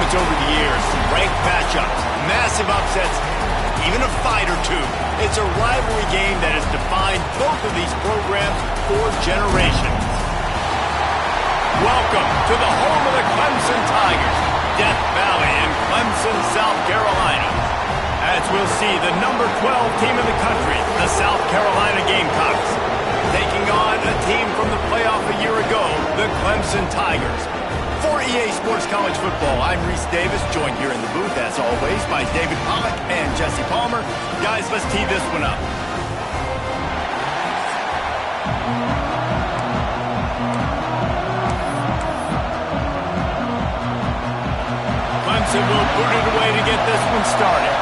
moments over the years, ranked matchups, massive upsets, even a fight or two. It's a rivalry game that has defined both of these programs for generations. Welcome to the home of the Clemson Tigers, Death Valley in Clemson, South Carolina. As we'll see, the number 12 team in the country, the South Carolina Gamecocks, taking on a team from the playoff a year ago, the Clemson Tigers. For EA Sports College Football, I'm Reese Davis, joined here in the booth, as always, by David Pollack and Jesse Palmer. Guys, let's tee this one up. Clemson will boot it away to get this one started.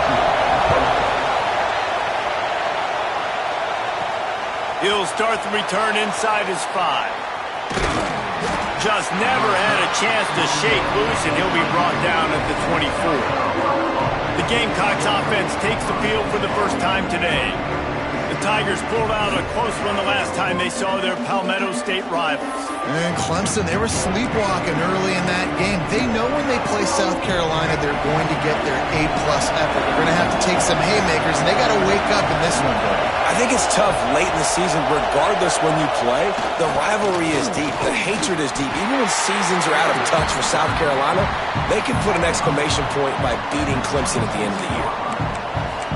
He'll start the return inside his 5. Just never had a chance to shake loose, and he'll be brought down at the 24. The Gamecocks offense takes the field for the first time today. The Tigers pulled out a close one the last time they saw their Palmetto State rivals. And Clemson, they were sleepwalking early in that game. They know when they play South Carolina, they're going to get their A-plus effort. They're going to have to take some haymakers, and they got to wake up in this one, though. I think it's tough late in the season, regardless when you play. The rivalry is deep. The hatred is deep. Even when seasons are out of touch for South Carolina, they can put an exclamation point by beating Clemson at the end of the year.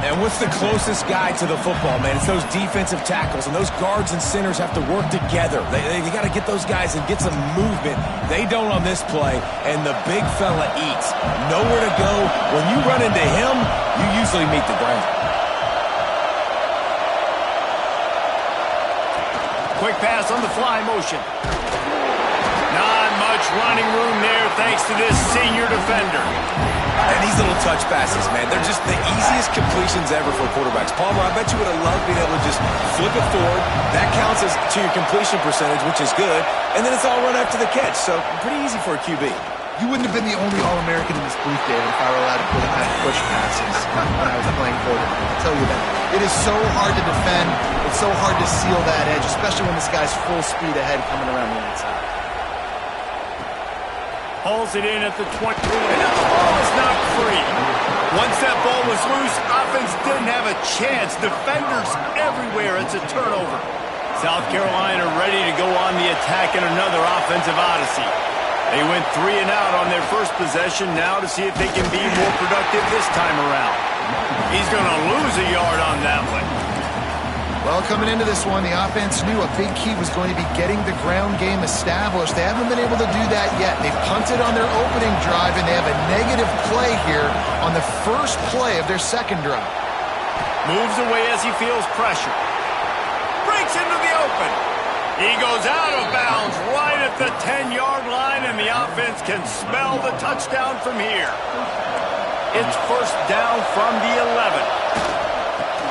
And what's the closest guy to the football, man? It's those defensive tackles, and those guards and centers have to work together. They got to get those guys and get some movement. They don't on this play, and the big fella eats. Nowhere to go. When you run into him, you usually meet the ground. Quick pass on the fly motion. Not much running room there thanks to this senior defender. And these little touch passes, man, they're just the easiest completions ever for quarterbacks. Palmer, I bet you would have loved being able to just flip it forward. That counts as to your completion percentage, which is good. And then it's all run after the catch, so pretty easy for a QB. You wouldn't have been the only All-American in this booth, David, if I were allowed to put him at push passes when I was playing quarterback. I'll tell you that. It is so hard to defend. It's so hard to seal that edge, especially when this guy's full speed ahead coming around the outside. Hauls it in at the 20, and now the ball is not free. Once that ball was loose, offense didn't have a chance. Defenders everywhere. It's a turnover. South Carolina ready to go on the attack in another offensive odyssey. They went 3 and out on their first possession, now to see if they can be more productive this time around. He's going to lose a yard on that one. Well, coming into this one, the offense knew a big key was going to be getting the ground game established. They haven't been able to do that yet. They punted on their opening drive, and they have a negative play here on the first play of their second drive. Moves away as he feels pressure. Breaks into the open. He goes out of bounds right at the 10-yard line, and the offense can smell the touchdown from here. It's first down from the 11.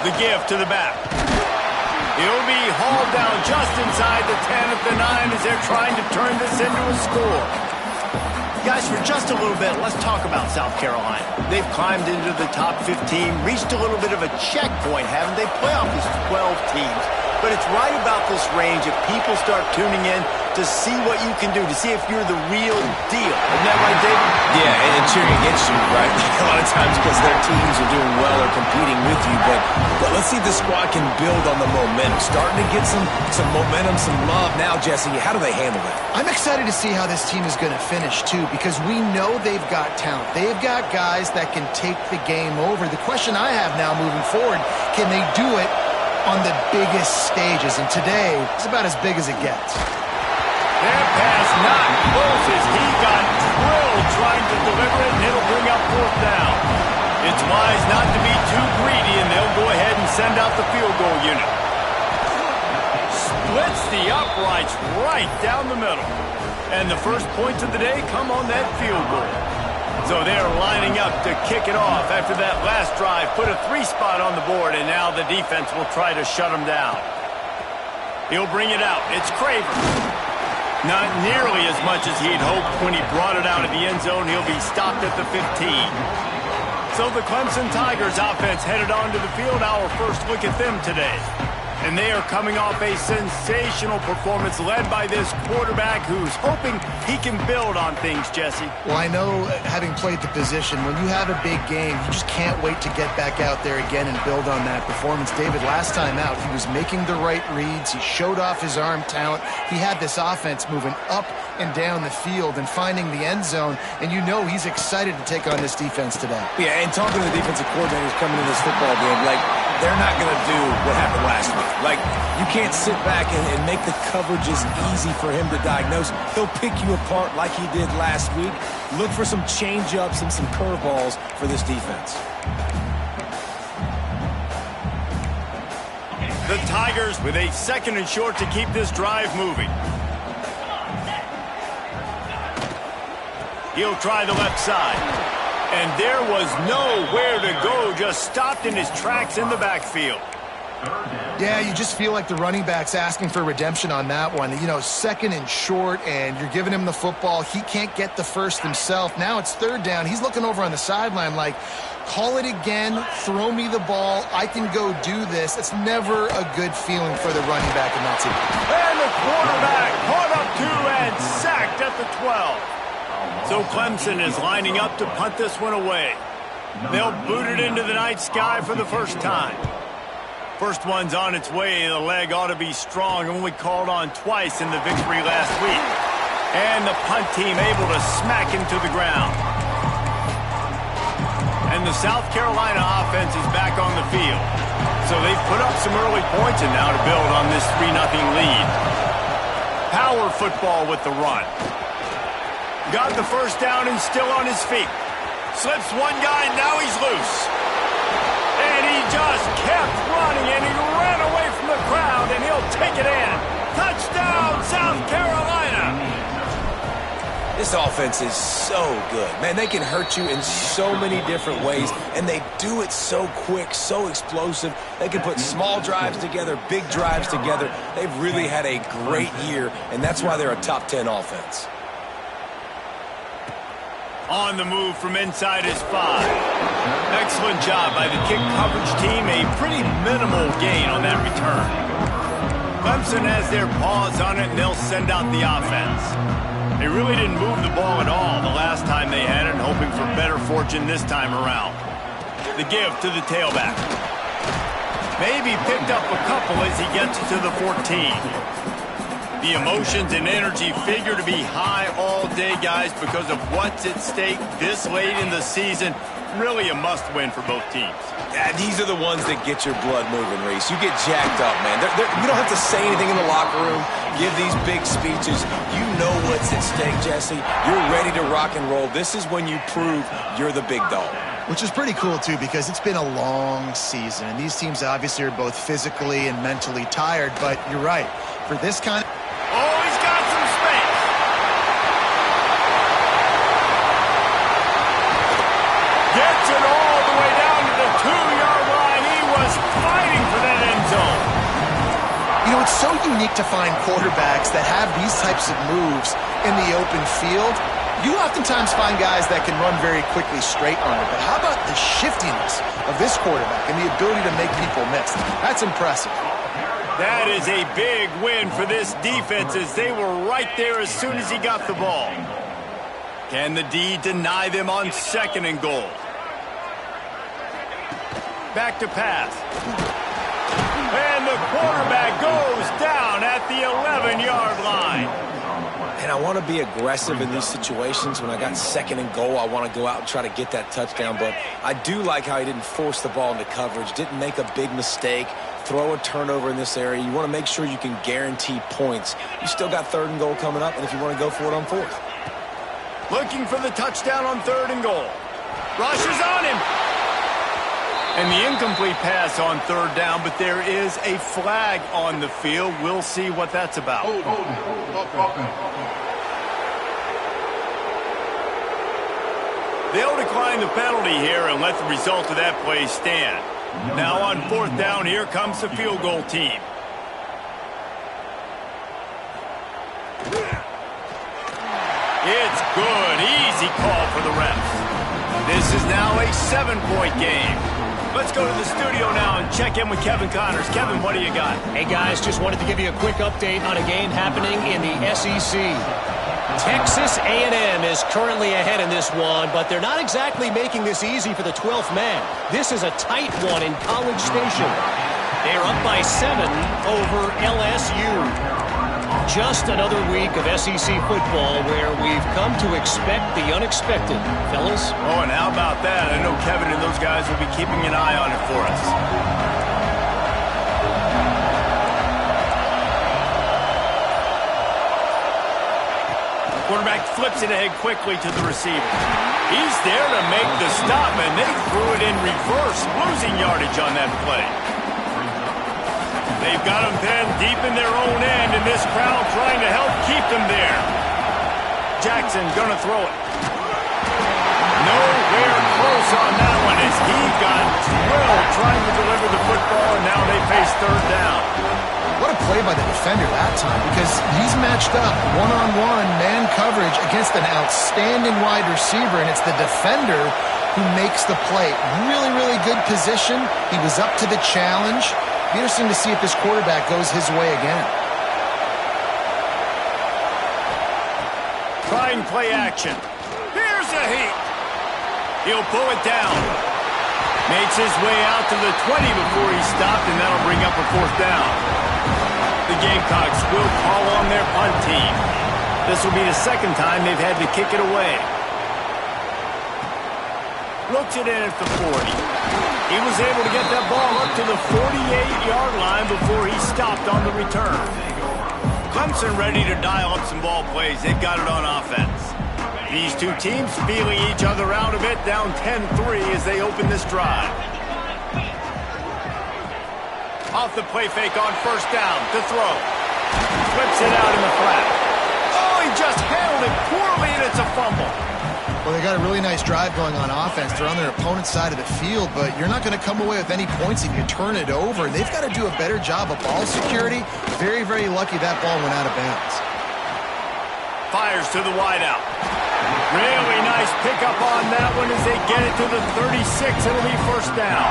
The give to the back. He'll be hauled down just inside the 10 at the 9 as they're trying to turn this into a score. Guys, for just a little bit, let's talk about South Carolina. They've climbed into the top 15, reached a little bit of a checkpoint, haven't they? Playoff is 12 teams. But it's right about this range if people start tuning in to see what you can do, to see if you're the real deal. Isn't that right, David? Yeah, and cheering against you, right? A lot of times because their teams are doing well or competing with you. But let's see if the squad can build on the momentum. Starting to get some momentum, some love now, Jesse. How do they handle it? I'm excited to see how this team is going to finish, too, because we know they've got talent. They've got guys that can take the game over. The question I have now moving forward, can they do it on the biggest stages? And today is about as big as it gets. Their pass not close as he got drilled trying to deliver it, and it'll bring up fourth down. It's wise not to be too greedy, and they'll go ahead and send out the field goal unit. Splits the uprights right down the middle. And the first points of the day come on that field goal. So they're lining up to kick it off after that last drive. Put a 3-spot on the board, and now the defense will try to shut them down. He'll bring it out. It's Craver. Not nearly as much as he'd hoped when he brought it out of the end zone. He'll be stopped at the 15. So the Clemson Tigers offense headed onto the field. Our first look at them today. And they are coming off a sensational performance led by this quarterback who's hoping he can build on things, Jesse. Well, I know, having played the position, when you have a big game, you just can't wait to get back out there again and build on that performance. David, last time out, he was making the right reads. He showed off his arm talent. He had this offense moving up and down the field and finding the end zone, and you know he's excited to take on this defense today. Yeah, and talking to the defensive coordinators coming into this football game, like, they're not going to do what happened last week. Like, you can't sit back and make the coverages easy for him to diagnose. He'll pick you apart like he did last week. Look for some change-ups and some curveballs for this defense. The Tigers with a 2nd and short to keep this drive moving. He'll try the left side. And there was nowhere to go, just stopped in his tracks in the backfield. Yeah, you just feel like the running back's asking for redemption on that one. You know, 2nd and short, and you're giving him the football. He can't get the first himself. Now it's 3rd down. He's looking over on the sideline like, call it again, throw me the ball, I can go do this. It's never a good feeling for the running back in that team. And the quarterback caught up to and sacked at the 12. So Clemson is lining up to punt this one away. They'll boot it into the night sky for the first time. First one's on its way. The leg ought to be strong, and we called on twice in the victory last week. And the punt team able to smack him to the ground. And the South Carolina offense is back on the field. So they've put up some early points and now to build on this 3-0 lead. Power football with the run. Got the first down and still on his feet. Slips one guy, now he's loose. And he just kept running, and he ran away from the crowd, and he'll take it in. Touchdown, South Carolina! This offense is so good. Man, they can hurt you in so many different ways, and they do it so quick, so explosive. They can put small drives together, big drives together. They've really had a great year, and that's why they're a top 10 offense. On the move from inside his 5. Excellent job by the kick coverage team. A pretty minimal gain on that return. Clemson has their paws on it, and they'll send out the offense. They really didn't move the ball at all the last time they had it, hoping for better fortune this time around. The give to the tailback. Maybe picked up a couple as he gets to the 14. The emotions and energy figure to be high all day, guys, because of what's at stake this late in the season. Really a must-win for both teams. Yeah, these are the ones that get your blood moving, Reese. You get jacked up, man. You don't have to say anything in the locker room, give these big speeches. You know what's at stake, Jesse. You're ready to rock and roll. This is when you prove you're the big dog. Which is pretty cool, too, because it's been a long season. And these teams obviously are both physically and mentally tired. But you're right. For this kind of... Oh, he's got some space. Gets it all the way down to the 2-yard line. He was fighting for that end zone. You know, it's so unique to find quarterbacks that have these types of moves in the open field. You oftentimes find guys that can run very quickly straight on it. But how about the shiftiness of this quarterback and the ability to make people miss? That's impressive. That is a big win for this defense as they were right there as soon as he got the ball. Can the D deny them on 2nd and goal? Back to pass. And the quarterback goes down at the 11-yard line. And I want to be aggressive in these situations. When I got 2nd and goal, I want to go out and try to get that touchdown. But I do like how he didn't force the ball into coverage, didn't make a big mistake, throw a turnover in this area. You want to make sure you can guarantee points. You still got 3rd and goal coming up, and if you want to go for it on 4th. Looking for the touchdown on 3rd and goal. Rushes on him. And the incomplete pass on 3rd down, but there is a flag on the field. We'll see what that's about. They'll decline the penalty here and let the result of that play stand. Now on 4th down, here comes the field goal team. It's good. Easy call for the refs. This is now a 7-point game. Let's go to the studio now and check in with Kevin Connors. Kevin, what do you got? Hey, guys, just wanted to give you a quick update on a game happening in the SEC. Texas A&M is currently ahead in this one, but they're not exactly making this easy for the 12th man. This is a tight one in College Station. They're up by 7 over LSU. Just another week of SEC football where we've come to expect the unexpected, fellas. Oh, and how about that? I know Kevin and those guys will be keeping an eye on it for us. The quarterback flips it ahead quickly to the receiver. He's there to make the stop, and they threw it in reverse, losing yardage on that play. They've got them pinned deep in their own end, and this crowd trying to help keep them there. Jackson gonna throw it. Nowhere close on that one as he got drilled trying to deliver the football, and now they face third down. What a play by the defender that time, because he's matched up one-on-one man coverage against an outstanding wide receiver, and it's the defender who makes the play. Really, really good position. He was up to the challenge. Be interesting to see if this quarterback goes his way again. Trying play action. Here's a heat. He'll pull it down. Makes his way out to the 20 before he stopped, and that'll bring up a fourth down. The Gamecocks will call on their punt team. This will be the second time they've had to kick it away. Looks it in at the 40. He was able to get that ball up to the 48-yard line before he stopped on the return. Clemson ready to dial up some ball plays. They've got it on offense. These two teams feeling each other out a bit, down 10-3 as they open this drive. Off the play fake on first down to throw. Flips it out in the flat. Oh, he just handled it poorly, and it's a fumble. Well, they got a really nice drive going on offense. They're on their opponent's side of the field, but you're not going to come away with any points if you turn it over. They've got to do a better job of ball security. Very, very lucky that ball went out of bounds. Fires to the wideout. Really nice pickup on that one as they get it to the 36. It'll be first down.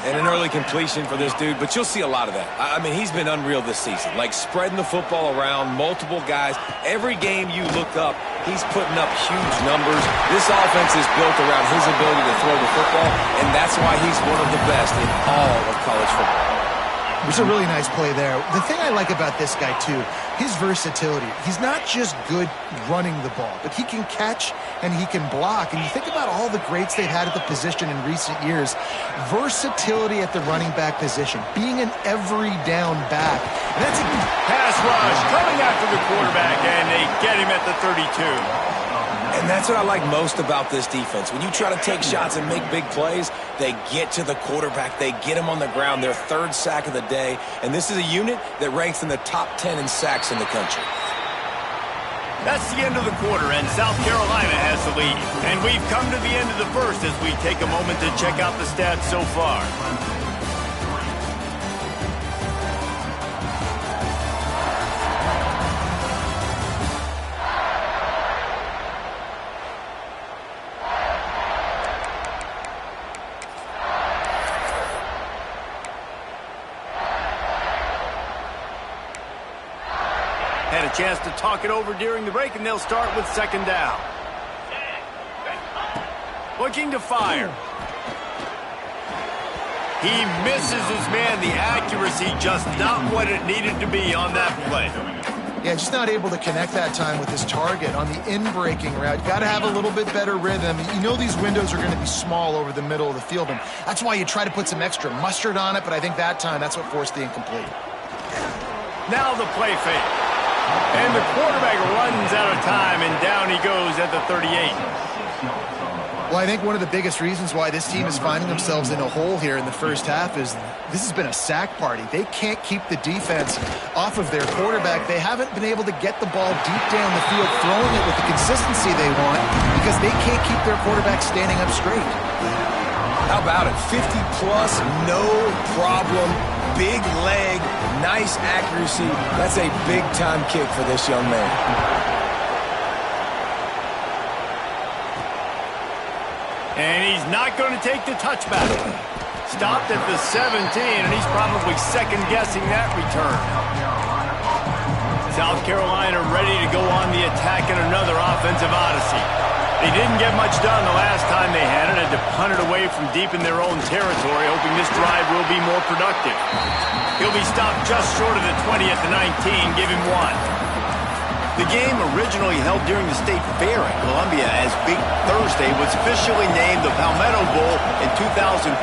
And an early completion for this dude, but you'll see a lot of that. I mean, he's been unreal this season, like spreading the football around, multiple guys. Every game you look up, he's putting up huge numbers. This offense is built around his ability to throw the football, and that's why he's one of the best in all of college football. It was a really nice play there. The thing I like about this guy, too, his versatility. He's not just good running the ball, but he can catch and he can block. And you think about all the greats they've had at the position in recent years. Versatility at the running back position, being an every down back. And that's a pass rush coming after the quarterback, and they get him at the 32. And that's what I like most about this defense. When you try to take shots and make big plays, they get to the quarterback. They get him on the ground. Their third sack of the day. And this is a unit that ranks in the top 10 in sacks in the country. That's the end of the quarter, and South Carolina has the lead. And we've come to the end of the first as we take a moment to check out the stats so far. Had a chance to talk it over during the break, and they'll start with second down. Looking to fire. He misses his man. The accuracy just not what it needed to be on that play. Yeah, just not able to connect that time with his target on the in-breaking route. Got to have a little bit better rhythm. You know these windows are going to be small over the middle of the field, and that's why you try to put some extra mustard on it, but I think that time that's what forced the incomplete. Now the play fake. And the quarterback runs out of time, and down he goes at the 38. Well, I think one of the biggest reasons why this team is finding themselves in a hole here in the first half is this has been a sack party. They can't keep the defense off of their quarterback. They haven't been able to get the ball deep down the field, throwing it with the consistency they want because they can't keep their quarterback standing up straight. How about it? 50-plus, no problem, big leg, nice accuracy. That's a big-time kick for this young man. And he's not going to take the touchback. Stopped at the 17, and he's probably second-guessing that return. South Carolina ready to go on the attack in another offensive odyssey. They didn't get much done the last time they had it, had to punt it away from deep in their own territory, hoping this drive will be more productive. He'll be stopped just short of the 20 at the 19, give him 1. The game, originally held during the State Fair in Columbia as Big Thursday, was officially named the Palmetto Bowl in 2014.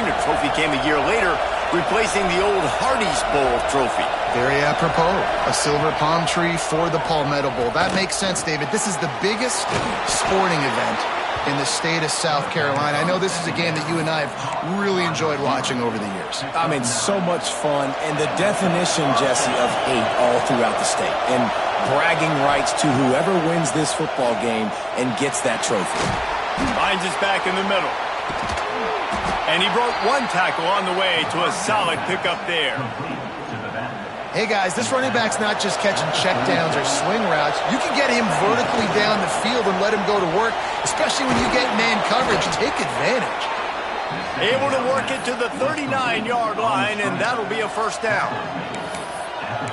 The trophy came a year later, replacing the old Hardee's Bowl trophy. Very apropos. A silver palm tree for the Palmetto Bowl. That makes sense, David. This is the biggest sporting event in the state of South Carolina. I know this is a game that you and I have really enjoyed watching over the years. I mean, so much fun, and the definition, Jesse, of hate all throughout the state. And bragging rights to whoever wins this football game and gets that trophy. Finds his back in the middle. And he broke one tackle on the way to a solid pickup there. Hey, guys, this running back's not just catching checkdowns or swing routes. You can get him vertically down the field and let him go to work, especially when you get man coverage. Take advantage. Able to work it to the 39-yard line, and that'll be a first down.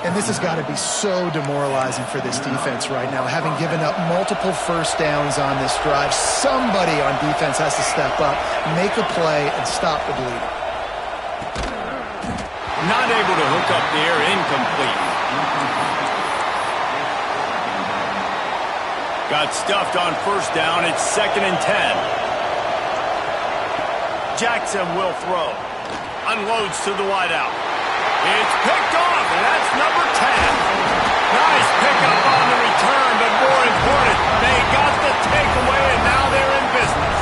And this has got to be so demoralizing for this defense right now, having given up multiple first downs on this drive. Somebody on defense has to step up, make a play, and stop the bleeding. Not able to hook up there, incomplete. Got stuffed on first down, it's 2nd and 10. Jackson will throw. Unloads to the wideout. It's picked off, and that's number 10. Nice pickup on the return, but more important, they got the takeaway, and now they're in business.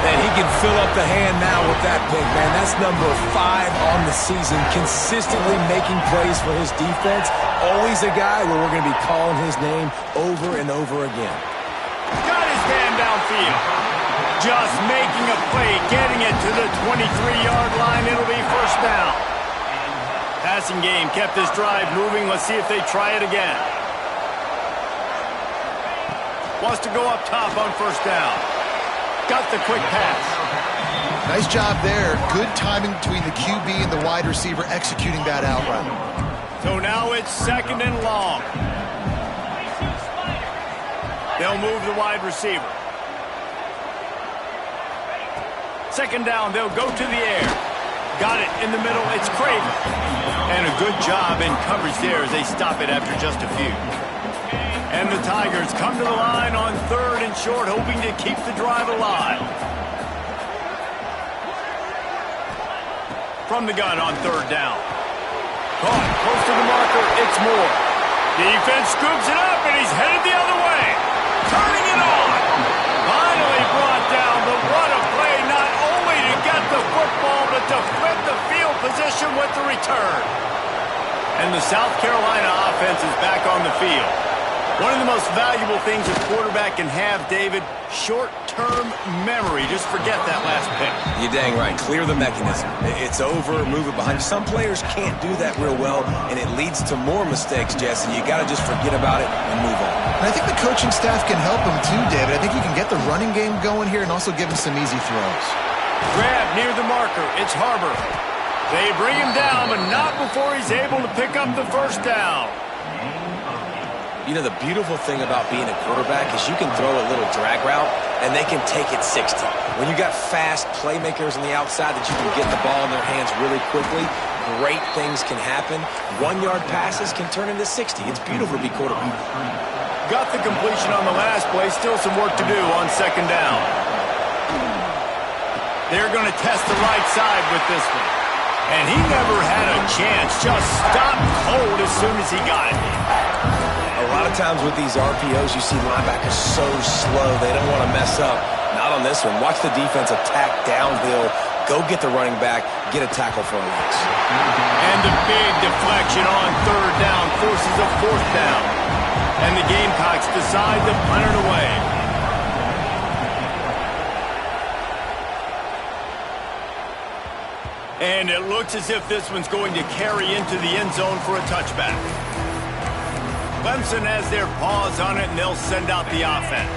And he can fill up the hand now with that pick, man. That's number 5 on the season, consistently making plays for his defense. Always a guy where we're going to be calling his name over and over again. Got his man downfield. Just making a play, getting it to the 23-yard line. It'll be first down. Passing game kept this drive moving. Let's see if they try it again. Wants to go up top on first down. Got the quick pass. Nice job there. Good timing between the QB and the wide receiver executing that out route. So now it's 2nd and long. They'll move the wide receiver. 2nd down, they'll go to the air. Got it in the middle, it's Craven. And a good job in coverage there as they stop it after just a few. And the Tigers come to the line on 3rd and short, hoping to keep the drive alive. From the gun on 3rd down. Caught close to the marker, it's Moore. Defense scoops it up, and he's headed the other way. Turning it on. Finally brought down, but what a play, not only to get the football, but to flip the field position with the return. And the South Carolina offense is back on the field. One of the most valuable things a quarterback can have, David, short-term memory. Just forget that last pick. You're dang right. Clear the mechanism. It's over, move it behind you. Some players can't do that real well, and it leads to more mistakes, Jesse. You got to just forget about it and move on. And I think the coaching staff can help him too, David. I think you can get the running game going here and also give him some easy throws. Grab near the marker. It's Harbor. They bring him down, but not before he's able to pick up the first down. You know, the beautiful thing about being a quarterback is you can throw a little drag route, and they can take it 60. When you got fast playmakers on the outside that you can get the ball in their hands really quickly, great things can happen. 1-yard passes can turn into 60. It's beautiful to be quarterback. Got the completion on the last play. Still some work to do on 2nd down. They're going to test the right side with this one. And he never had a chance. Just stopped cold as soon as he got it. A lot of times with these RPOs, you see linebackers so slow, they don't want to mess up. Not on this one. Watch the defense attack downhill, go get the running back, get a tackle for a loss. And the big deflection on 3rd down forces a 4th down. And the Gamecocks decide to punt it away. And it looks as if this one's going to carry into the end zone for a touchback. Clemson has their paws on it, and they'll send out the offense.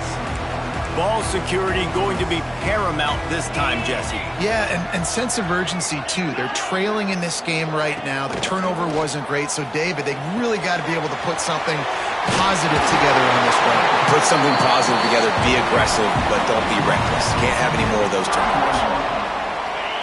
ball security going to be paramount this time, Jesse. Yeah, and sense of urgency, too. They're trailing in this game right now. The turnover wasn't great. So, David, they really got to be able to put something positive together on this run. Put something positive together. Be aggressive, but don't be reckless. Can't have any more of those turnovers.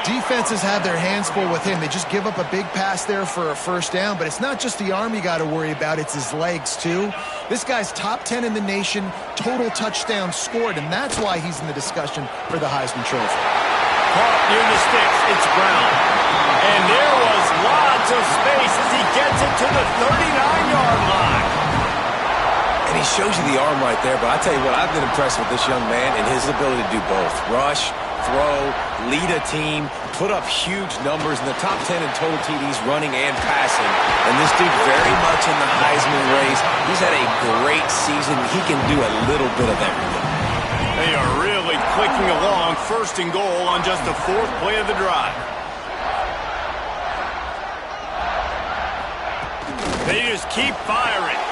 Defenses have their hands full with him. They just give up a big pass there for a first down, but it's not just the arm you got to worry about, it's his legs too. This guy's top 10 in the nation, total touchdowns scored, and that's why he's in the discussion for the Heisman Trophy. Caught near the sticks, it's Brown. And there was lots of space as he gets it to the 39-yard line. And he shows you the arm right there, but I tell you what, I've been impressed with this young man and his ability to do both. Rush, throw, lead a team, put up huge numbers in the top 10 in total TDs running and passing. And this dude very much in the Heisman race. He's had a great season. He can do a little bit of everything. They are really clicking along, first and goal on just the fourth play of the drive. They just keep firing.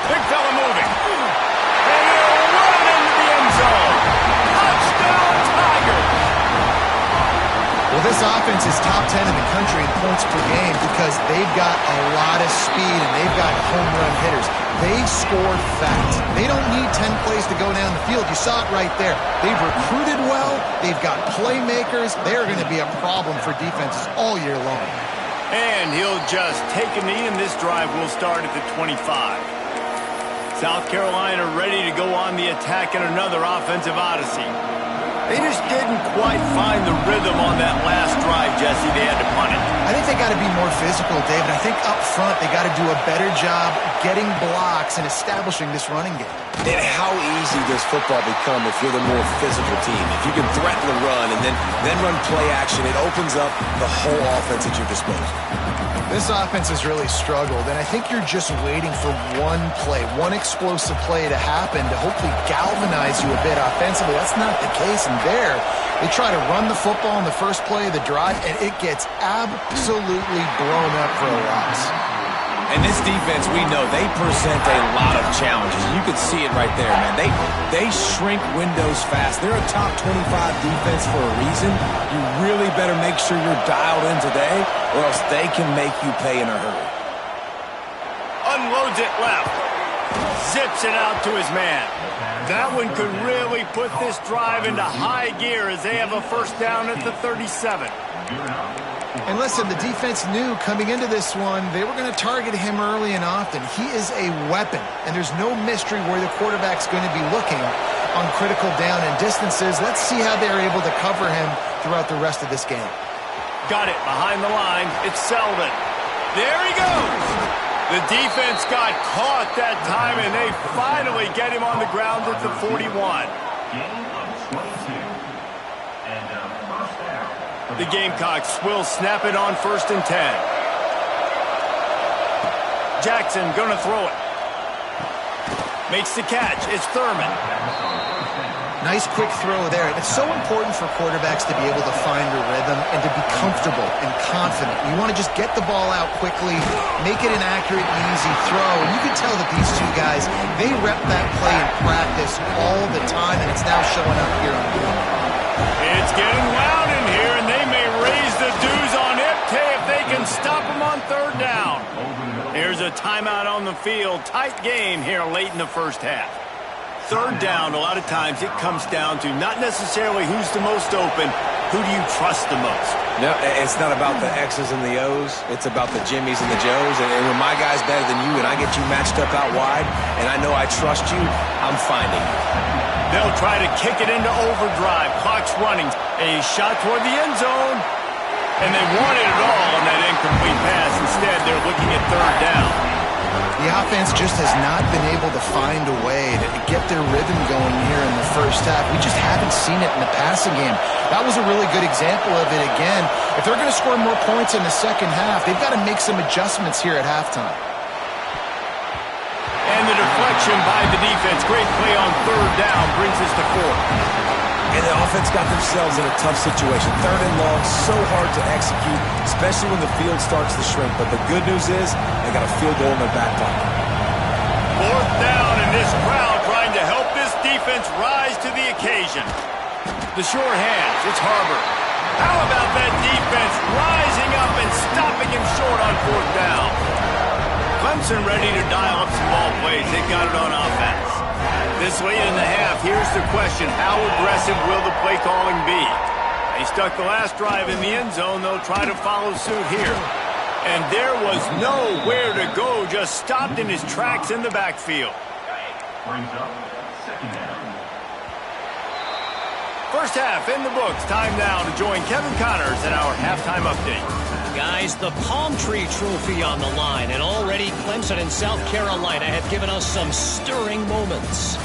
Big fella moving. And he'll run into the end zone. Touchdown, Tigers! Well, this offense is top 10 in the country in points per game because they've got a lot of speed and they've got home run hitters. They scored fast. They don't need 10 plays to go down the field. You saw it right there. They've recruited well. They've got playmakers. They're going to be a problem for defenses all year long. And he'll just take a knee, and this drive will start at the 25. South Carolina ready to go on the attack in another offensive odyssey. They just didn't quite find the rhythm on that last drive, Jesse. They had to punt it. I think they got to be more physical, David. I think up front they got to do a better job getting blocks and establishing this running game. And how easy does football become if you're the more physical team? If you can threaten the run and then run play action, it opens up the whole offense at your disposal. This offense has really struggled, and I think you're just waiting for one play, one explosive play to happen to hopefully galvanize you a bit offensively. That's not the case, and there they try to run the football in the first play of the drive, and it gets absolutely blown up for a loss. And this defense, we know, they present a lot of challenges. You can see it right there, man. They shrink windows fast. They're a top 25 defense for a reason. You really better make sure you're dialed in today, or else they can make you pay in a hurry. Unloads it left. Zips it out to his man. That one could really put this drive into high gear as they have a first down at the 37. And listen, the defense knew coming into this one, they were going to target him early and often. He is a weapon, and there's no mystery where the quarterback's going to be looking on critical down and distances. Let's see how they're able to cover him throughout the rest of this game. Got it behind the line. It's Selvin. There he goes. The defense got caught that time, and they finally get him on the ground at the 41. The Gamecocks will snap it on 1st and 10. Jackson gonna throw it. Makes the catch. It's Thurman. Nice quick throw there. It's so important for quarterbacks to be able to find a rhythm and to be comfortable and confident. You want to just get the ball out quickly, make it an accurate and easy throw. And you can tell that these two guys, they rep that play in practice all the time, and it's now showing up here on the field. It's getting loud in here, and they may raise the dues on Ipte if they can stop him on 3rd down. Here's a timeout on the field. Tight game here late in the first half. 3rd down, a lot of times it comes down to not necessarily who's the most open, who do you trust the most? No, it's not about the X's and the O's. It's about the Jimmies and the Joes. And when my guy's better than you and I get you matched up out wide and I know I trust you, I'm finding you. They'll try to kick it into overdrive. Clock's running. A shot toward the end zone. And they wanted it all on that incomplete pass. Instead, they're looking at 3rd down. The offense just has not been able to find a way to get their rhythm going here in the first half. We just haven't seen it in the passing game. That was a really good example of it again. If they're going to score more points in the second half, they've got to make some adjustments here at halftime. And the deflection by the defense. Great play on 3rd down brings us to 4th. And the offense got themselves in a tough situation. 3rd and long, so hard to execute, especially when the field starts to shrink. But the good news is they got a field goal in their back pocket. 4th down, and this crowd trying to help this defense rise to the occasion. The short hands, it's Harbor. How about that defense rising up and stopping him short on 4th down? Clemson ready to dial up some ball plays. They got it on offense. This late in the half, here's the question. How aggressive will the play calling be? They stuck the last drive in the end zone. They'll try to follow suit here. And there was nowhere to go, just stopped in his tracks in the backfield. Brings up 2nd down. First half in the books. Time now to join Kevin Connors in our halftime update. Guys, the Palm Tree Trophy on the line, and already Clemson and South Carolina have given us some stirring moments.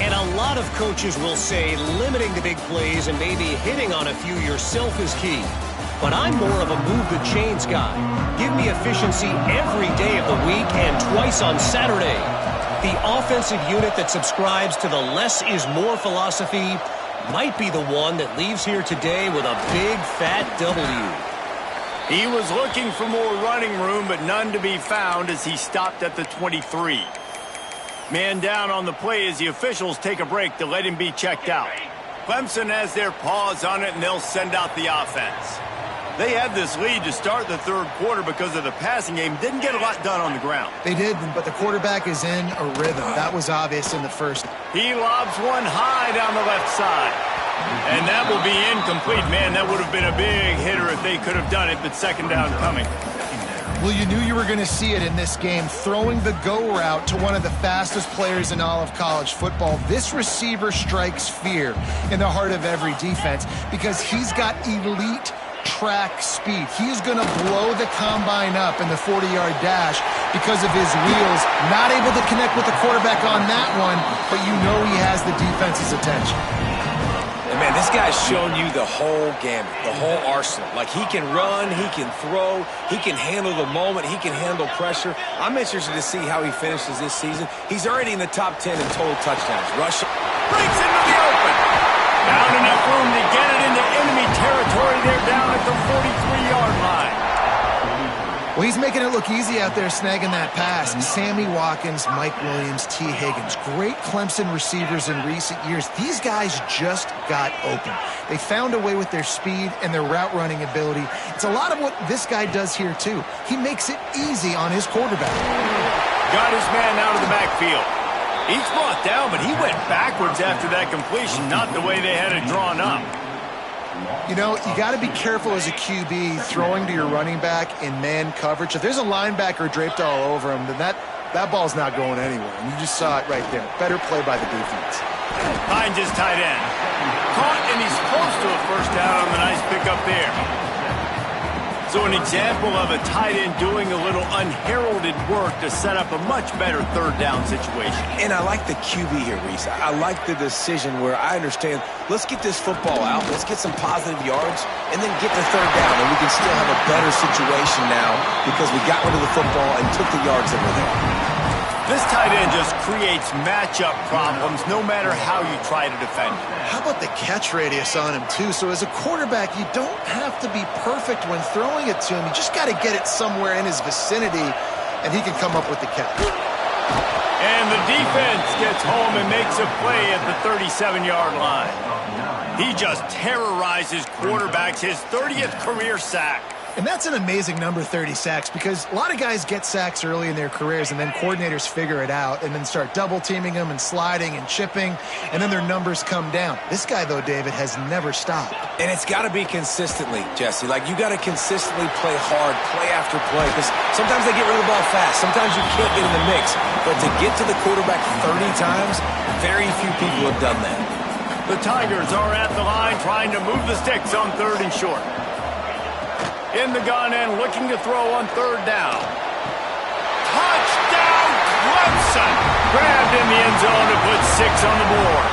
And a lot of coaches will say limiting the big plays and maybe hitting on a few yourself is key. But I'm more of a move-the-chains guy. Give me efficiency every day of the week and twice on Saturday. The offensive unit that subscribes to the less is more philosophy might be the one that leaves here today with a big, fat W. He was looking for more running room, but none to be found as he stopped at the 23. Man down on the play as the officials take a break to let him be checked out. Clemson has their paws on it, and they'll send out the offense. They had this lead to start the 3rd quarter because of the passing game. Didn't get a lot done on the ground. They did, but the quarterback is in a rhythm. That was obvious in the first. He lobs one high down the left side. And that will be incomplete. Man, that would have been a big hitter if they could have done it, but 2nd down coming. Well, you knew you were going to see it in this game, throwing the go route to one of the fastest players in all of college football. This receiver strikes fear in the heart of every defense because he's got elite track speed. He is going to blow the combine up in the 40-yard dash because of his wheels. Not able to connect with the quarterback on that one, but you know he has the defense's attention. And man, this guy's shown you the whole gamut, the whole arsenal. Like, he can run, he can throw, he can handle the moment, he can handle pressure. I'm interested to see how he finishes this season. He's already in the top 10 in total touchdowns. Rushing. Breaks into the open. Found enough room to get it into enemy territory. They're down at the 43-yard line. Well, he's making it look easy out there snagging that pass. Sammy Watkins, Mike Williams, T. Higgins. Great Clemson receivers in recent years. These guys just got open. They found a way with their speed and their route running ability. It's a lot of what this guy does here, too. He makes it easy on his quarterback. Got his man out of the backfield. He's brought down, but he went backwards after that completion, not the way they had it drawn up. You know, you got to be careful as a QB throwing to your running back in man coverage. If there's a linebacker draped all over him, then that ball's not going anywhere. And you just saw it right there. Better play by the defense. Finds his tight end. Caught, and he's close to a 1st down on the nice pickup there. So an example of a tight end doing a little unheralded work to set up a much better 3rd down situation. And I like the QB here, Reese. I like the decision where I understand, let's get this football out, let's get some positive yards, and then get to 3rd down, and we can still have a better situation now because we got rid of the football and took the yards that were there. This tight end just creates matchup problems no matter how you try to defend him. How about the catch radius on him, too? So as a quarterback, you don't have to be perfect when throwing it to him. You just got to get it somewhere in his vicinity, and he can come up with the catch. And the defense gets home and makes a play at the 37-yard line. He just terrorizes quarterbacks, his 30th career sack. And that's an amazing number, 30 sacks, because a lot of guys get sacks early in their careers, and then coordinators figure it out and then start double-teaming them and sliding and chipping, and then their numbers come down. This guy, though, David, has never stopped. And it's got to be consistently, Jesse. Like, you got to consistently play hard, play after play, because sometimes they get rid of the ball fast. Sometimes you can't get in the mix. But to get to the quarterback 30 times, very few people have done that. The Tigers are at the line trying to move the sticks on 3rd and short. In the gun and looking to throw on 3rd down. Touchdown, Clemson! Grabbed in the end zone to put 6 on the board.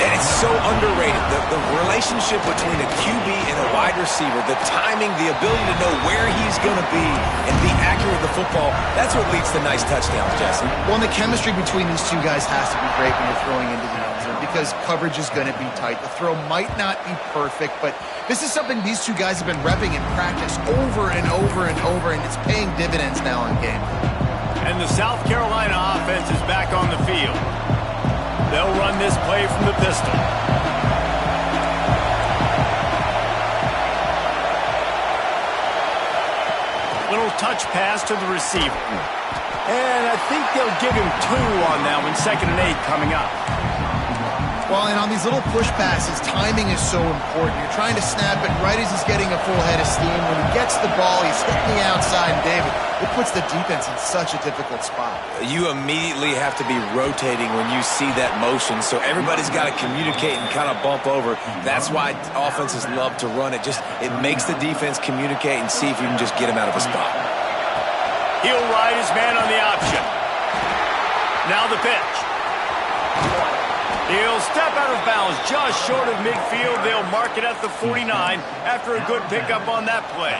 And it's so underrated. The relationship between a QB and a wide receiver, the timing, the ability to know where he's going to be and be accurate with the football, that's what leads to nice touchdowns, Jesse. Well, and the chemistry between these two guys has to be great when you're throwing into the end zone because coverage is going to be tight. The throw might not be perfect, but this is something these two guys have been repping in practice over and over and over, and it's paying dividends now in game. And the South Carolina offense is back on the field. They'll run this play from the pistol. Little touch pass to the receiver. And I think they'll give him 2 on that one. 2nd and 8 coming up. Well, and on these little push passes, timing is so important. You're trying to snap it right as he's getting a full head of steam. When he gets the ball, he's hitting the outside, and David, it puts the defense in such a difficult spot. You immediately have to be rotating when you see that motion, so everybody's got to communicate and kind of bump over. That's why offenses love to run it. It makes the defense communicate and see if you can just get him out of a spot. He'll ride his man on the option. Now the pitch. He'll step out of bounds just short of midfield. They'll mark it at the 49 after a good pickup on that play.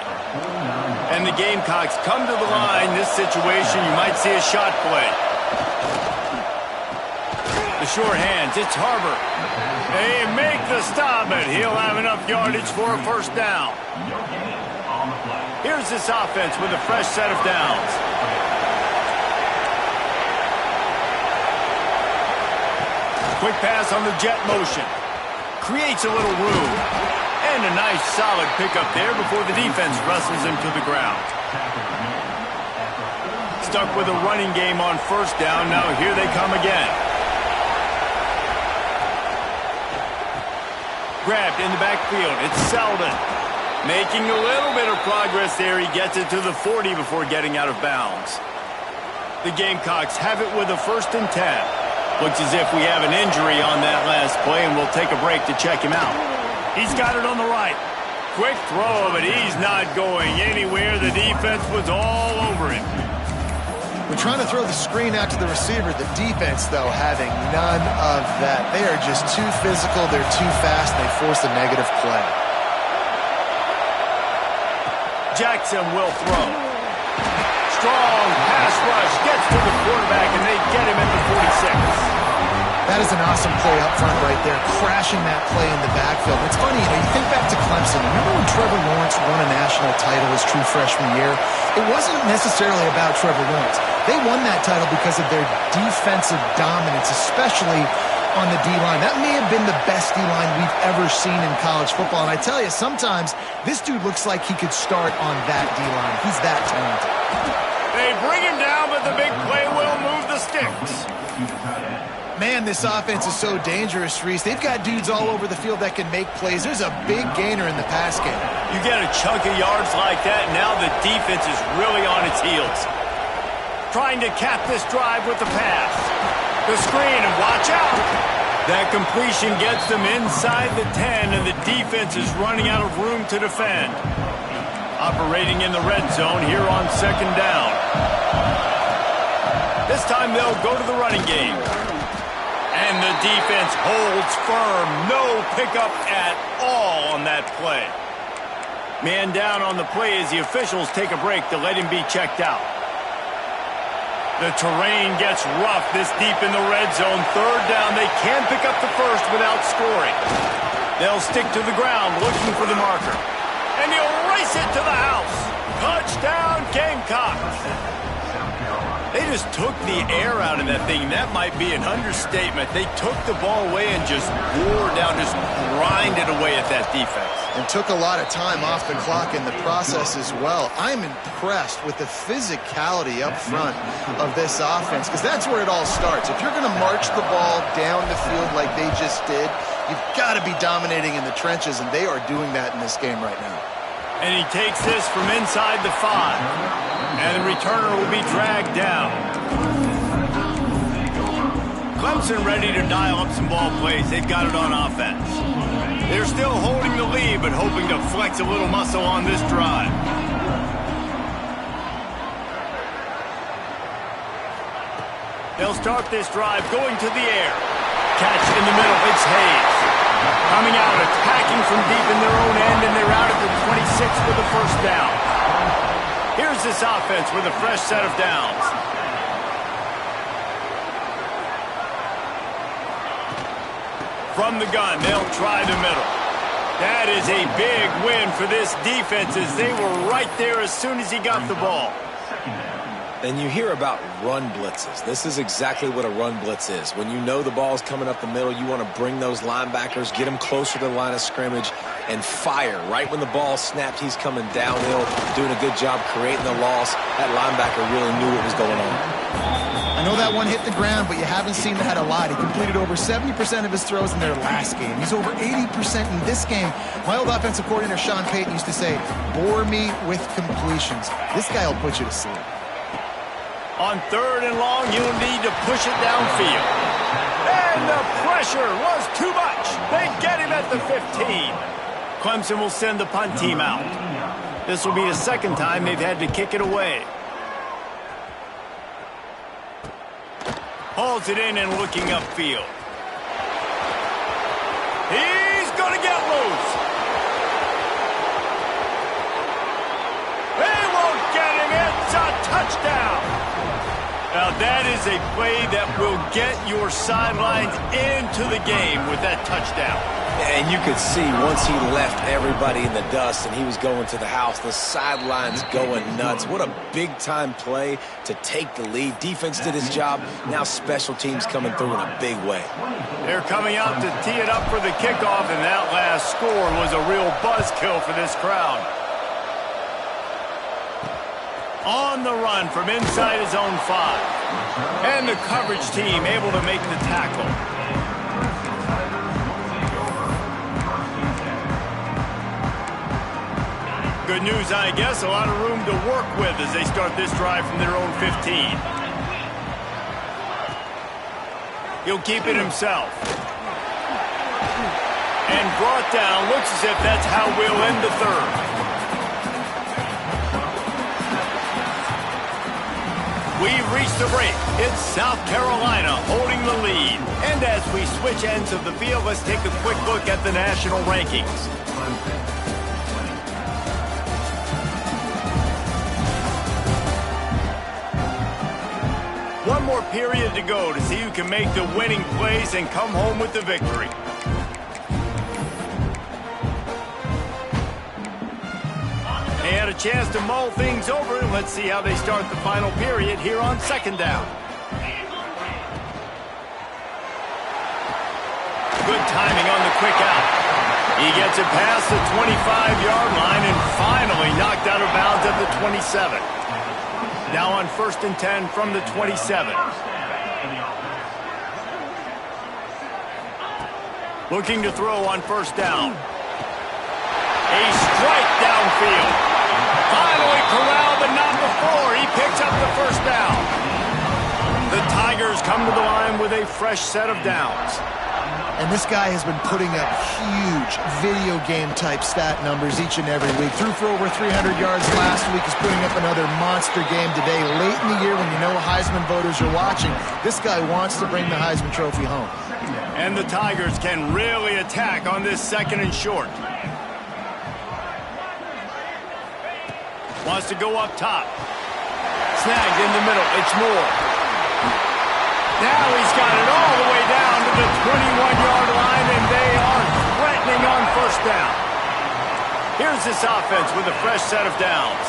And the Gamecocks come to the line. This situation, you might see a shot play. The short hands, it's Harbor. They make the stop, but he'll have enough yardage for a first down. Here's this offense with a fresh set of downs. Quick pass on the jet motion. Creates a little room. And a nice solid pickup there before the defense wrestles him to the ground. Stuck with a running game on first down. Now here they come again. Grabbed in the backfield. It's Selden. Making a little bit of progress there. He gets it to the 40 before getting out of bounds. The Gamecocks have it with a 1st and 10. Looks as if we have an injury on that last play, and we'll take a break to check him out. He's got it on the right. Quick throw, but he's not going anywhere. The defense was all over him. We're trying to throw the screen out to the receiver. The defense, though, having none of that. They are just too physical. They're too fast, and they force a negative play. Jackson will throw. Strong pass rush, gets to the quarterback, and they get him at the 46. That is an awesome play up front right there, crashing that play in the backfield. It's funny, you think back to Clemson. Remember when Trevor Lawrence won a national title his true freshman year? It wasn't necessarily about Trevor Lawrence. They won that title because of their defensive dominance, especially on the D-line. That may have been the best D-line we've ever seen in college football. And I tell you, sometimes this dude looks like he could start on that D-line. He's that talented. They bring him down, but the big play will move the sticks. Man, this offense is so dangerous, Reese. They've got dudes all over the field that can make plays. There's a big gainer in the pass game. You get a chunk of yards like that, now the defense is really on its heels. Trying to cap this drive with the pass. The screen, and watch out. That completion gets them inside the 10, and the defense is running out of room to defend. Operating in the red zone here on 2nd down. This time they'll go to the running game. And the defense holds firm. No pickup at all on that play. Man down on the play as the officials take a break to let him be checked out. The terrain gets rough this deep in the red zone. 3rd down. They can pick up the first without scoring. They'll stick to the ground looking for the marker. And he'll race it to the house. Touchdown, Gamecocks. They just took the air out of that thing. That might be an understatement. They took the ball away and just wore down, just grinded away at that defense. And took a lot of time off the clock in the process as well. I'm impressed with the physicality up front of this offense, because that's where it all starts. If you're going to march the ball down the field like they just did, you've got to be dominating in the trenches, and they are doing that in this game right now. And he takes this from inside the 5. And the returner will be dragged down. Clemson ready to dial up some ball plays. They've got it on offense. They're still holding the lead, but hoping to flex a little muscle on this drive. They'll start this drive going to the air. Catch in the middle. It's Hayes. Coming out, attacking from deep in their own end, and they're out at the 26 for the first down. Here's this offense with a fresh set of downs. From the gun, they'll try the middle. That is a big win for this defense, as they were right there as soon as he got the ball. And you hear about run blitzes. This is exactly what a run blitz is. When you know the ball's coming up the middle, you want to bring those linebackers, get them closer to the line of scrimmage, and fire. Right when the ball snapped, he's coming downhill, doing a good job creating the loss. That linebacker really knew what was going on. I know that one hit the ground, but you haven't seen that a lot. He completed over 70% of his throws in their last game. He's over 80% in this game. My old offensive coordinator, Sean Payton, used to say, bore me with completions. This guy will put you to sleep. On 3rd and long, you'll need to push it downfield. And the pressure was too much. They get him at the 15. Clemson will send the punt team out. This will be the second time they've had to kick it away. Hauls it in and looking upfield. He's going to get loose. They won't get him. It's a touchdown. Now that is a play that will get your sidelines into the game with that touchdown. And you could see once he left everybody in the dust and he was going to the house, the sidelines going nuts. What a big-time play to take the lead. Defense did his job. Now special teams coming through in a big way. They're coming out to tee it up for the kickoff, and that last score was a real buzzkill for this crowd. On the run from inside his own 5. And the coverage team able to make the tackle. Good news, I guess. A lot of room to work with as they start this drive from their own 15. He'll keep it himself. And brought down. Looks as if that's how we'll end the 3rd. We've reached the break. It's South Carolina holding the lead. And as we switch ends of the field, let's take a quick look at the national rankings. One more period to go to see who can make the winning plays and come home with the victory. They had a chance to mull things over, and let's see how they start the final period here on 2nd down. Good timing on the quick out. He gets it past the 25-yard line and finally knocked out of bounds at the 27. Now on 1st and 10 from the 27. Looking to throw on 1st down. A strike downfield. Finally corralled, but not before. He picks up the 1st down. The Tigers come to the line with a fresh set of downs. And this guy has been putting up huge video game-type stat numbers each and every week. Threw for over 300 yards last week. He's putting up another monster game today. Late in the year when you know Heisman voters are watching, this guy wants to bring the Heisman Trophy home. And the Tigers can really attack on this 2nd and short. Wants to go up top. Snagged in the middle. It's Moore. Now he's got it all the way down to the 21-yard line, and they are threatening on 1st down. Here's this offense with a fresh set of downs.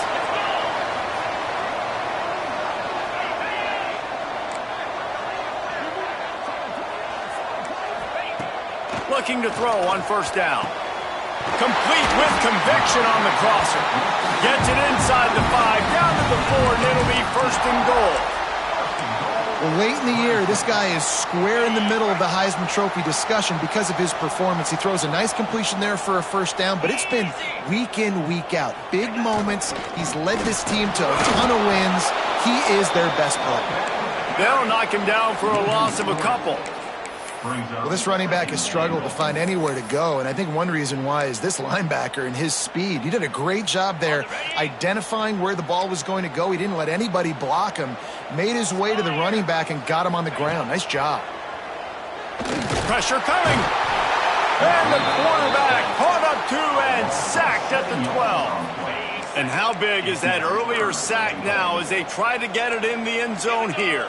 Looking to throw on 1st down. Complete with conviction on the crosser. Gets it inside the 5, down to the 4, and it'll be 1st and goal. Well, late in the year, this guy is square in the middle of the Heisman Trophy discussion because of his performance. He throws a nice completion there for a 1st down, but it's been week in, week out. Big moments. He's led this team to a ton of wins. He is their best player. They'll knock him down for a loss of a couple. Well, this running back has struggled to find anywhere to go, and I think one reason why is this linebacker and his speed. He did a great job there identifying where the ball was going to go. He didn't let anybody block him, made his way to the running back and got him on the ground. Nice job. Pressure coming. And the quarterback caught up to and sacked at the 12. And how big is that earlier sack now as they try to get it in the end zone here?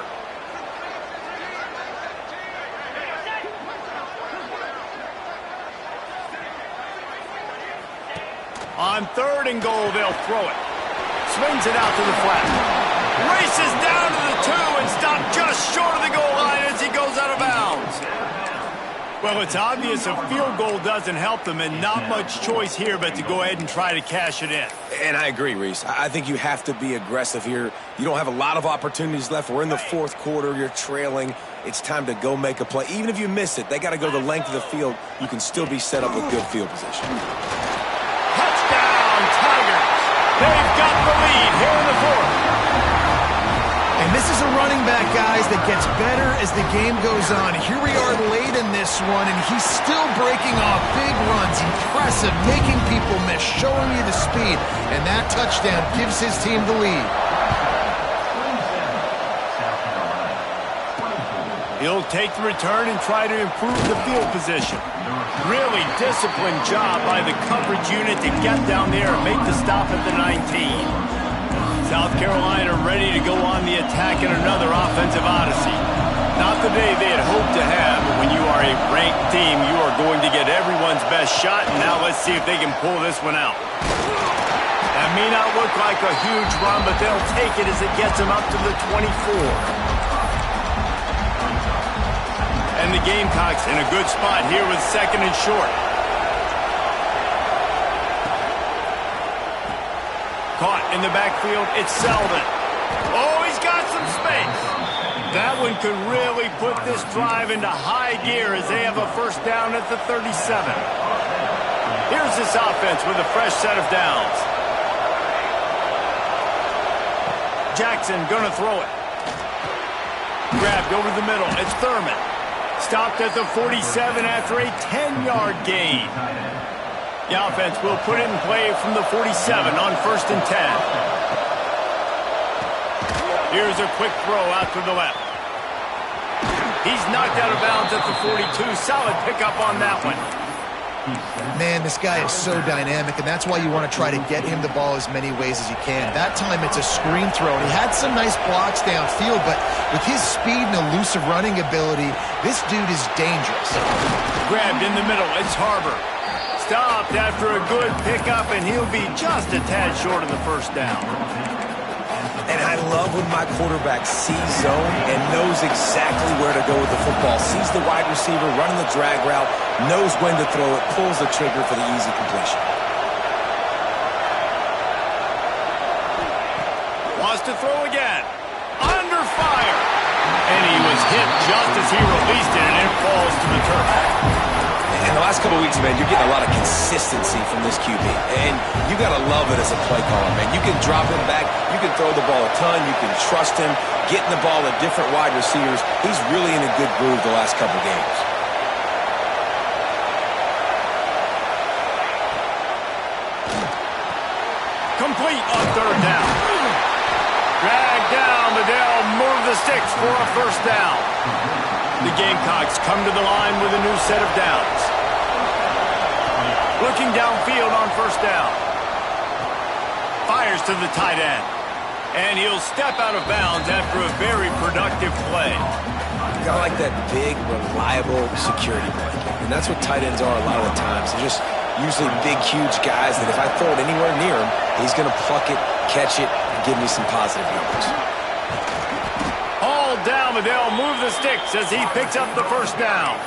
On 3rd and goal, they'll throw it. Swings it out to the flat. Races down to the 2 and stopped just short of the goal line as he goes out of bounds. Well, it's obvious a field goal doesn't help them, and not much choice here but to go ahead and try to cash it in. And I agree, Reese. I think you have to be aggressive here. You don't have a lot of opportunities left. We're in the fourth quarter. You're trailing. It's time to go make a play. Even if you miss it, they got to go the length of the field. You can still be set up with good field position. Touchdown, Tigers. They've got the lead here in the fourth. And this is a running back, guys, that gets better as the game goes on. Here we are late in this one, and he's still breaking off big runs. Impressive, making people miss, showing you the speed. And that touchdown gives his team the lead. He'll take the return and try to improve the field position. Really disciplined job by the coverage unit to get down there and make the stop at the 19. South Carolina ready to go on the attack in another offensive odyssey. Not the day they had hoped to have, but when you are a ranked team, you are going to get everyone's best shot, and now let's see if they can pull this one out. That may not look like a huge run, but they'll take it as it gets them up to the 24. And the Gamecocks in a good spot here with second and short. Caught in the backfield, it's Selden. Oh, he's got some space. That one could really put this drive into high gear as they have a first down at the 37. Here's this offense with a fresh set of downs. Jackson gonna throw it. Grabbed over the middle, it's Thurman. Stopped at the 47 after a 10-yard gain. The offense will put it in play from the 47 on first and 10. Here's a quick throw out to the left. He's knocked out of bounds at the 42. Solid pickup on that one. Man, this guy is so dynamic, and that's why you want to try to get him the ball as many ways as you can. That time it's a screen throw, and he had some nice blocks downfield, but with his speed and elusive running ability, this dude is dangerous. Grabbed in the middle, it's Harbor. Stopped after a good pickup, and he'll be just a tad short of the first down. And I love when my quarterback sees zone and knows exactly where to go with the football. Sees the wide receiver running the drag route, knows when to throw it, pulls the trigger for the easy completion. Wants to throw again. Under fire. And he was hit just as he released it, and it falls to the turf. In the last couple of weeks, man, you're getting a lot of consistency from this QB. And you got to love it as a play caller, man. You can drop him back. You can throw the ball a ton. You can trust him, getting the ball to different wide receivers. He's really in a good groove the last couple games. Complete on third down. Drag down, but they'll move the sticks for a first down. The Gamecocks come to the line with a new set of downs. Looking downfield on first down. Fires to the tight end. And he'll step out of bounds after a very productive play. Got like that big, reliable security blanket. And that's what tight ends are a lot of the times. They're just usually big, huge guys that if I throw it anywhere near him, he's going to pluck it, catch it, and give me some positive numbers. All down, but they'll move the sticks as he picks up the first down.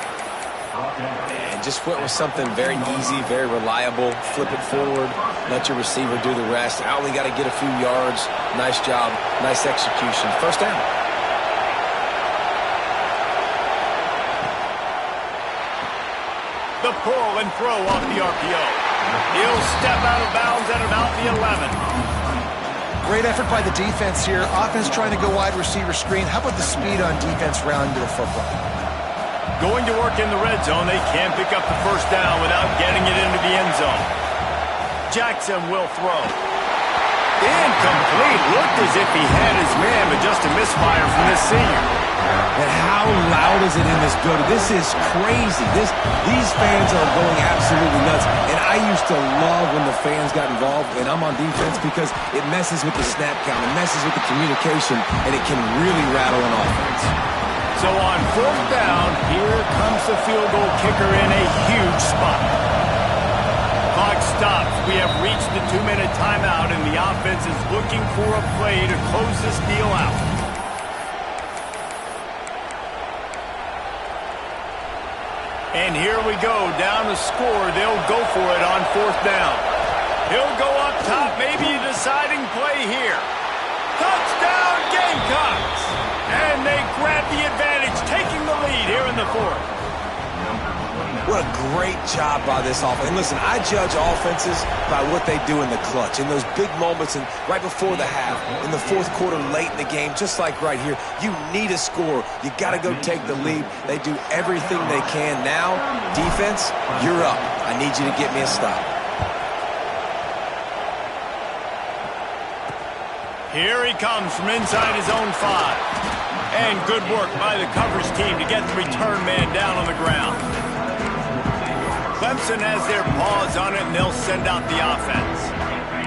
And just went with something very easy, very reliable. Flip it forward, let your receiver do the rest. I only got to get a few yards. Nice job, nice execution. First down. The pull and throw off the RPO. He'll step out of bounds at about the 11. Great effort by the defense here. Offense trying to go wide receiver screen. How about the speed on defense rounding to the football? Going to work in the red zone. They can't pick up the first down without getting it into the end zone. Jackson will throw. Incomplete. Looked as if he had his man, but just a misfire from this senior. And how loud is it in this building? This is crazy. These fans are going absolutely nuts. And I used to love when the fans got involved, and I'm on defense because it messes with the snap count, it messes with the communication, and it can really rattle an offense. So on fourth down, here comes the field goal kicker in a huge spot. Clock stops. We have reached the 2-minute timeout, and the offense is looking for a play to close this deal out. And here we go, down to score. They'll go for it on 4th down. He'll go up top, maybe a deciding play here. Touchdown, Gamecocks! And they grab the advantage, taking the lead here in the 4th. What a great job by this offense. And listen, I judge offenses by what they do in the clutch, in those big moments and right before the half, in the 4th quarter, late in the game, just like right here. You need a score. You got to go take the lead. They do everything they can. Now, defense, you're up. I need you to get me a stop. Here he comes from inside his own 5. And good work by the coverage team to get the return man down on the ground. Clemson has their paws on it, and they'll send out the offense.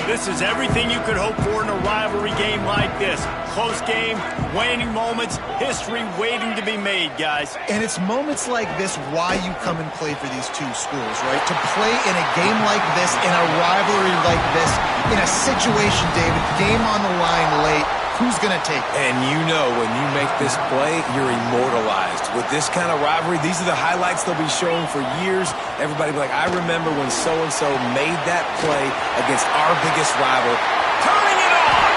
This is everything you could hope for in a rivalry game like this. Close game, waning moments, history waiting to be made, guys. And it's moments like this why you come and play for these two schools, right? To play in a game like this, in a rivalry like this, in a situation, David, game on the line late, who's going to take it? And you know when you make this play, you're immortalized. With this kind of rivalry, these are the highlights they'll be showing for years. Everybody will be like, I remember when so-and-so made that play against our biggest rival. Turning it on!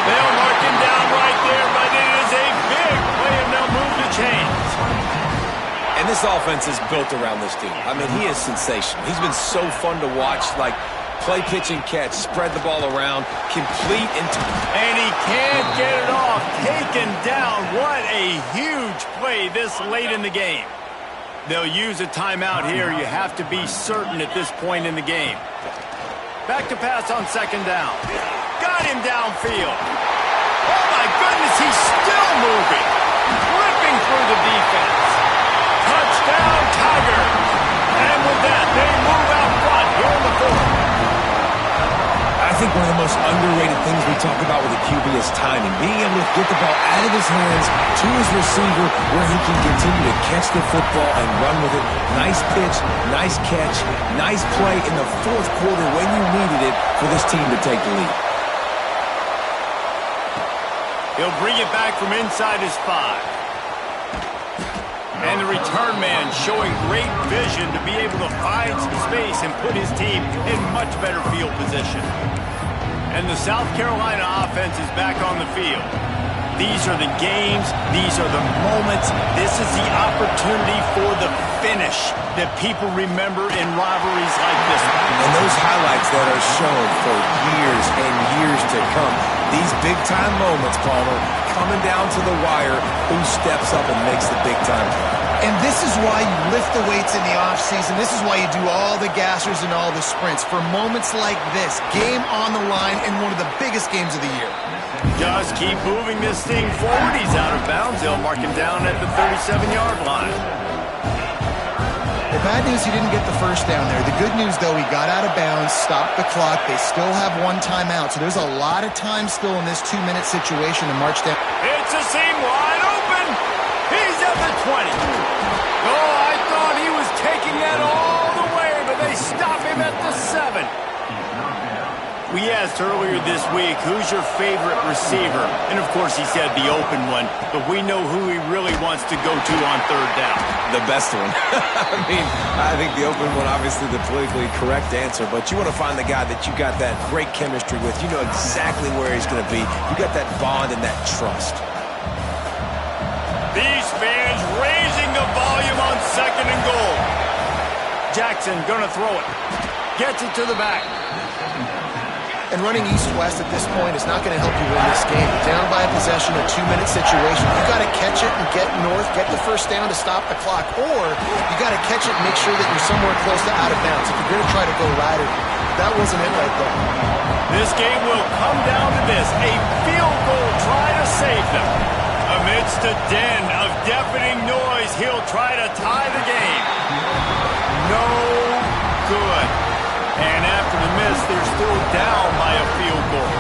They'll mark him down right there, but it is a big play, and they'll move the chains. And this offense is built around this dude. I mean, he is sensational. He's been so fun to watch, like play, pitch, and catch, spread the ball around, complete and he can't get it off. Taken down. What a huge play this late in the game. They'll use a timeout here. You have to be certain at this point in the game. Back to pass on 2nd down. Got him downfield. Oh, my goodness, he's still moving. Ripping through the defense. Touchdown, Tigers. And with that, they move out front here in the 4th. I think one of the most underrated things we talk about with a QB is timing. Being able to get the ball out of his hands to his receiver where he can continue to catch the football and run with it. Nice pitch, nice catch, nice play in the 4th quarter when you needed it for this team to take the lead. He'll bring it back from inside his 5. And the return man showing great vision to be able to find some space and put his team in much better field position. And the South Carolina offense is back on the field. These are the games. These are the moments. This is the opportunity for the finish that people remember in rivalries like this one. And those highlights that are shown for years and years to come. These big-time moments, Palmer, coming down to the wire, who steps up and makes the big-time play. And this is why you lift the weights in the offseason. This is why you do all the gassers and all the sprints. For moments like this, game on the line in one of the biggest games of the year. Just keep moving this thing forward. He's out of bounds. They'll mark him down at the 37-yard line. The bad news, he didn't get the first down there. The good news, though, he got out of bounds, stopped the clock. They still have one timeout, so there's a lot of time still in this 2-minute situation to march down. It's a seam wide open. He's at the 20. Oh, I thought he was taking that all the way, but they stop him at the 7. We asked earlier this week, who's your favorite receiver? And, of course, he said the open one, but we know who he really wants to go to on 3rd down. The best one. I think the open one, obviously the politically correct answer, but you want to find the guy that you got that great chemistry with. You know exactly where he's going to be. You got that bond and that trust. These fans raising the volume on 2nd and goal. Jackson going to throw it. Gets it to the back. And running east-west at this point is not going to help you win this game. Down by a possession, a 2-minute situation. You got to catch it and get north, get the first down to stop the clock, or you got to catch it and make sure that you're somewhere close to out of bounds. If you're going to try to go right, that wasn't it right there. This game will come down to this: a field goal try to save them. Amidst a den of deafening noise, he'll try to tie the game. No good. And after the miss, they're still down by a field goal.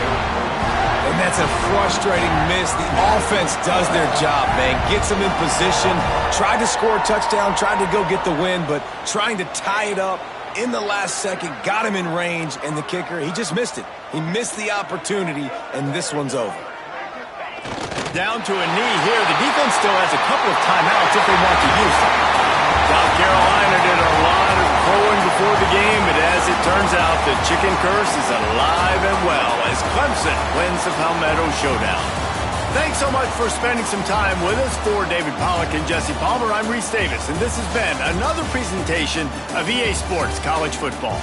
And that's a frustrating miss. The offense does their job, man. Gets them in position. Tried to score a touchdown. Tried to go get the win, but trying to tie it up in the last second, got him in range, and the kicker, he just missed it. He missed the opportunity, and this one's over. Down to a knee here. The defense still has a couple of timeouts if they want to use them. South Carolina did a lot of crowing before the game, but as it turns out, the chicken curse is alive and well as Clemson wins the Palmetto Showdown. Thanks so much for spending some time with us. For David Pollack and Jesse Palmer, I'm Reese Davis, and this has been another presentation of EA Sports College Football.